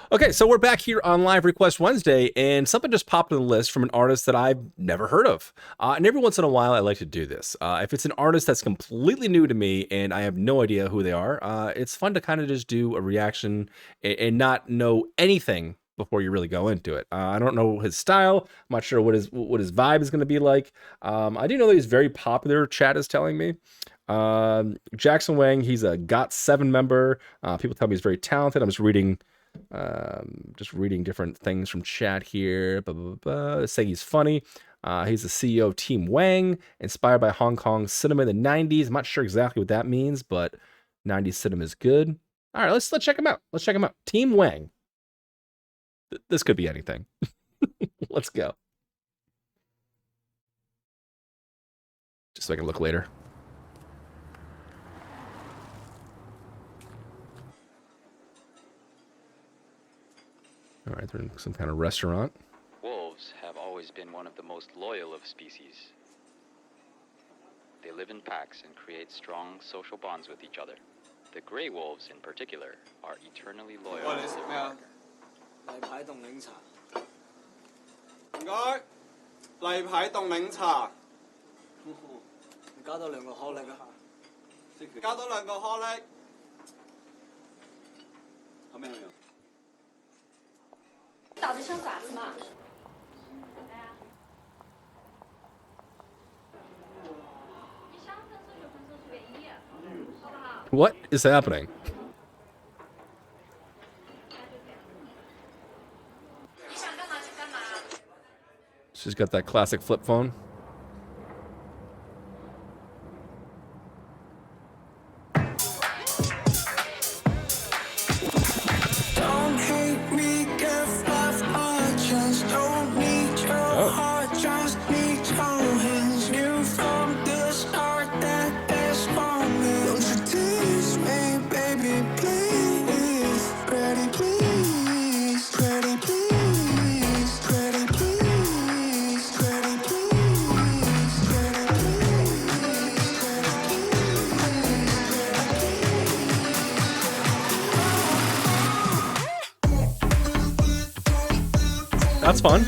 Okay, so we're back here on Live Request Wednesday, and something just popped on the list from an artist that I've never heard of. And every once in a while, I like to do this. If it's an artist that's completely new to me and I have no idea who they are, it's fun to kind of just do a reaction and not know anything before you really go into it. I don't know his style. I'm not sure what his vibe is going to be like. I do know that he's very popular, chat is telling me. Jackson Wang, he's a GOT7 member. People tell me he's very talented. I'm just reading different things from chat here. Saying he's funny. He's the CEO of Team Wang, inspired by Hong Kong cinema in the 90s. I'm not sure exactly what that means, but 90s cinema is good. All right, let's check him out. Let's check him out. Team Wang. This could be anything. Let's go. Just so I can look later. All right, they're in some kind of restaurant. Wolves have always been one of the most loyal of species. They live in packs and create strong social bonds with each other. The gray wolves, in particular, are eternally loyal. 喂，你食咩啊？例牌凍檸茶。唔該，例牌凍檸茶。加多兩個可力啊！加多兩個可力。係咩？倒的像爪子嘛。你想分手就分手随意，好不好？ What is happening? She's got that classic flip phone. That's fun.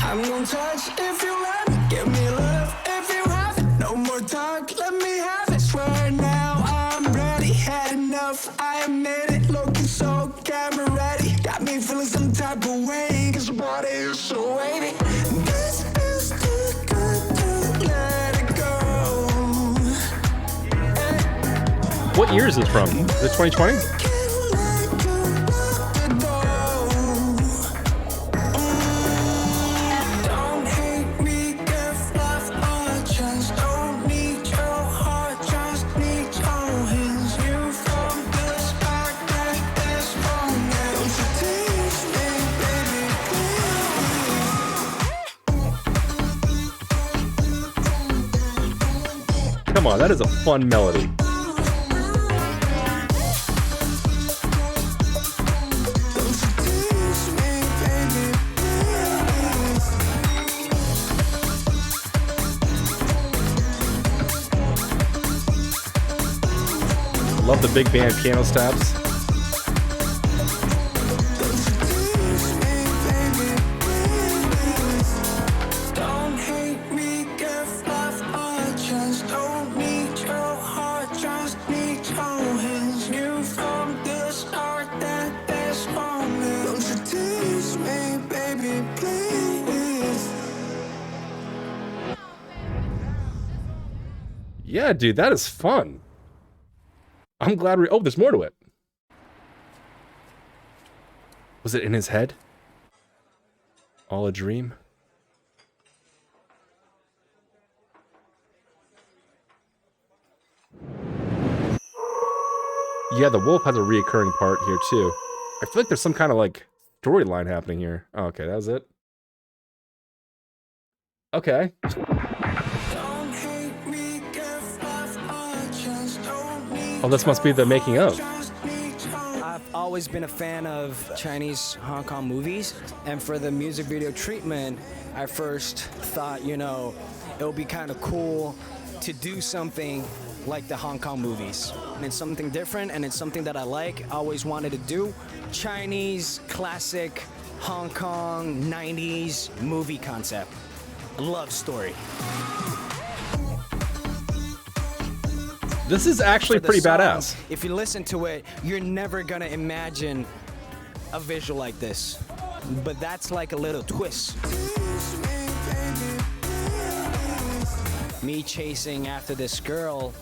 I'm gonna touch if you let me. Give me love if you have it. No more talk, let me have it. Swear now I'm ready. Had enough, I admit it. Looking so camera ready. Got me feeling some type of way. Cause your body is so wavy. This is too good to let it go. What year is this from? Is it 2020? Come on, that is a fun melody. Love the big band piano stabs. Yeah, dude, that is fun. I'm glad oh, there's more to it. Was it in his head? All a dream? Yeah, the wolf has a reoccurring part here too. I feel like there's some kind of like storyline happening here. Oh, okay, that was it. Okay. Oh, this must be the making of. always been a fan of Chinese Hong Kong movies, and for the music video treatment, I first thought, you know, it would be kind of cool to do something like the Hong Kong movies. And it's something different, and it's something that I like, always wanted to do. Chinese, classic, Hong Kong, 90s movie concept. Love story. This is actually For the pretty song, badass. If you listen to it, you're never gonna imagine a visual like this. But that's like a little twist. Me chasing after this girl,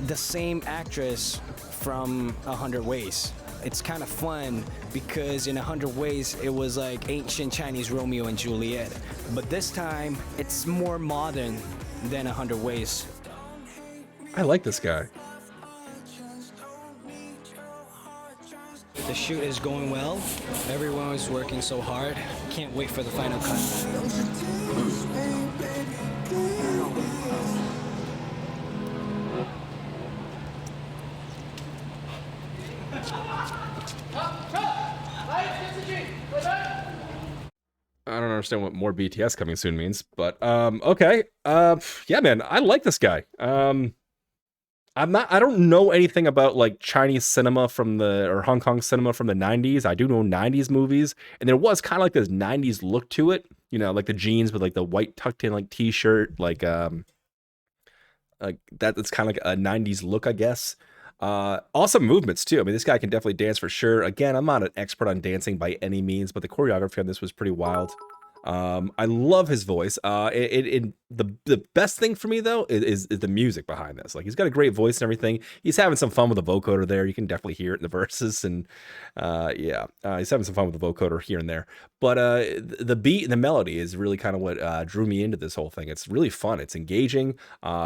the same actress from 100 Ways. It's kind of fun because in 100 Ways, it was like ancient Chinese Romeo and Juliet. But this time, it's more modern than 100 Ways. I like this guy. The shoot is going well. Everyone is working so hard. Can't wait for the final cut. I don't understand what more BTS coming soon means, but okay. Yeah, man, I like this guy. I don't know anything about like Chinese cinema or Hong Kong cinema from the 90s. I do know 90s movies, and there was kind of like this 90s look to it, you know, like the jeans with like the white tucked in like t-shirt, like that's kind of like a 90s look, I guess. Awesome movements too. I mean, this guy can definitely dance for sure. Again, I'm not an expert on dancing by any means, but the choreography on this was pretty wild. I love his voice. The best thing for me though is the music behind this. Like, he's got a great voice and everything. He's having some fun with the vocoder there. You can definitely hear it in the verses, and he's having some fun with the vocoder here and there. But the beat and the melody is really kind of what drew me into this whole thing. It's really fun. It's engaging.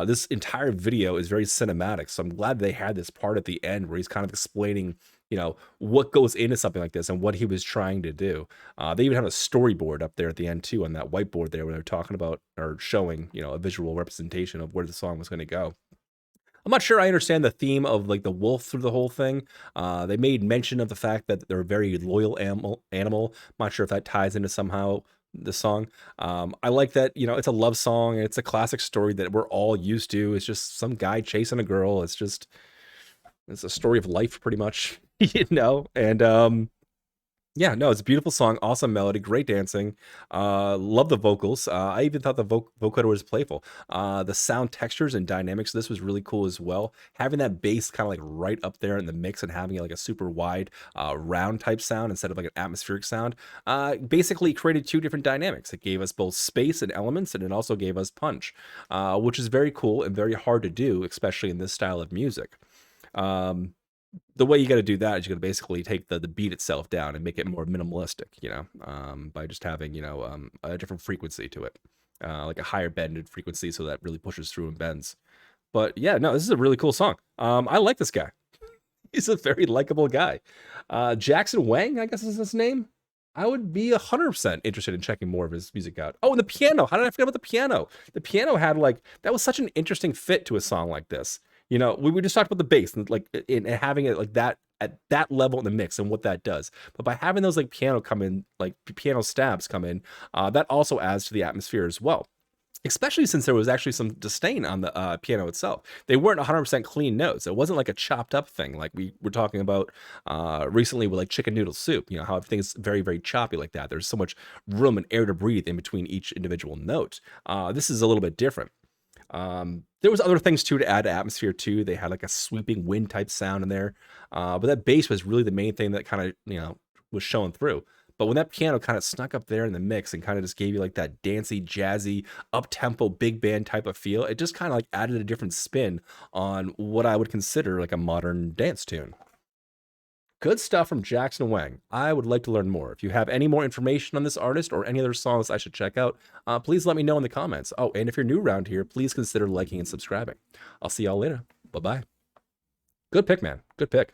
This entire video is very cinematic, so I'm glad they had this part at the end where he's kind of explaining, you know, what goes into something like this and what he was trying to do. They even have a storyboard up there at the end too, on that whiteboard there, where they're talking about or showing, you know, a visual representation of where the song was going to go. I'm not sure I understand the theme of like the wolf through the whole thing. They made mention of the fact that they're a very loyal animal. I'm not sure if that ties into somehow the song. I like that, you know, it's a love song and it's a classic story that we're all used to. It's just some guy chasing a girl. It's a story of life pretty much. You know, and yeah, no, it's a beautiful song, awesome melody, great dancing. Love the vocals. I even thought the vocoder was playful. The sound textures and dynamics of this was really cool as well. Having that bass kind of like right up there in the mix and having it like a super wide round type sound instead of like an atmospheric sound basically created two different dynamics. It gave us both space and elements, and it also gave us punch, which is very cool and very hard to do, especially in this style of music. The way you got to do that is you got to basically take the beat itself down and make it more minimalistic, you know, by just having, you know, a different frequency to it, like a higher bended frequency, so that really pushes through and bends. But yeah, no, this is a really cool song. I like this guy. He's a very likable guy. Jackson Wang, I guess is his name. I would be 100% interested in checking more of his music out. Oh, and the piano. How did I forget about the piano? The piano had that was such an interesting fit to a song like this. You know, we just talked about the bass and like in having it like that at that level in the mix and what that does. But by having those like piano stabs come in, that also adds to the atmosphere as well. Especially since there was actually some disdain on the piano itself. They weren't 100% clean notes. It wasn't like a chopped up thing like we were talking about recently with like chicken noodle soup. You know, how everything is very, very choppy like that. There's so much room and air to breathe in between each individual note. This is a little bit different. There was other things too to add to atmosphere too. They had like a sweeping wind type sound in there. But that bass was really the main thing that kind of, you know, was showing through. But when that piano kind of snuck up there in the mix and kind of just gave you like that dancey, jazzy, up-tempo, big band type of feel, it just kind of like added a different spin on what I would consider like a modern dance tune. Good stuff from Jackson Wang. I would like to learn more. If you have any more information on this artist or any other songs I should check out, please let me know in the comments. Oh, and if you're new around here, please consider liking and subscribing. I'll see y'all later. Bye-bye. Good pick, man. Good pick.